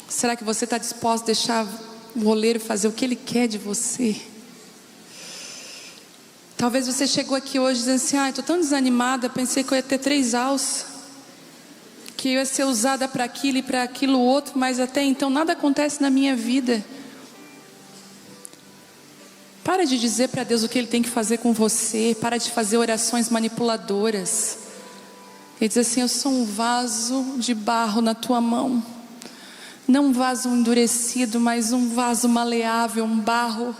Será que você está disposto a deixar o oleiro fazer o que Ele quer de você? Talvez você chegou aqui hoje dizendo assim: estou tão desanimada, pensei que eu ia ter 3 alças, que eu ia ser usada para aquilo e para aquilo outro, mas até então nada acontece na minha vida. Para de dizer para Deus o que Ele tem que fazer com você. Para de fazer orações manipuladoras. Ele diz assim: eu sou um vaso de barro na tua mão. Não um vaso endurecido, mas um vaso maleável, um barro.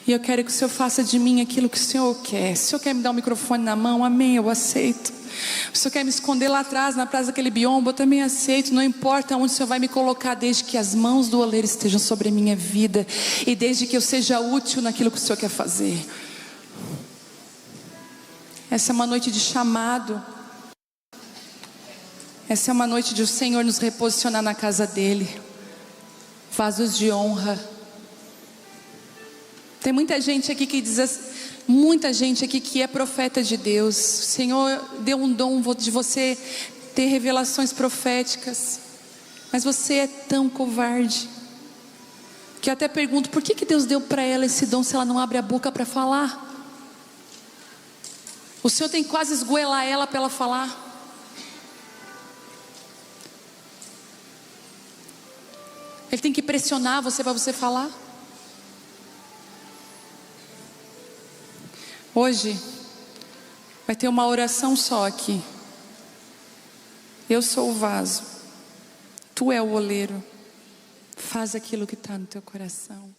E eu quero que o Senhor faça de mim aquilo que o Senhor quer. Se o Senhor quer me dar um microfone na mão, amém, eu aceito. Se o Senhor quer me esconder lá atrás, na praça daquele biombo, eu também aceito. Não importa onde o Senhor vai me colocar, desde que as mãos do oleiro estejam sobre a minha vida. E desde que eu seja útil naquilo que o Senhor quer fazer. Essa é uma noite de chamado. Essa é uma noite de o Senhor nos reposicionar na casa dEle. Vasos de honra. Tem muita gente aqui que diz assim, muita gente aqui que é profeta de Deus. O Senhor deu um dom de você ter revelações proféticas, mas você é tão covarde, que eu até pergunto: por que Deus deu para ela esse dom se ela não abre a boca para falar? O Senhor tem que quase esgoelar ela para ela falar. Ele tem que pressionar você para você falar. Hoje vai ter uma oração só aqui. Eu sou o vaso, tu é o oleiro. Faz aquilo que está no teu coração.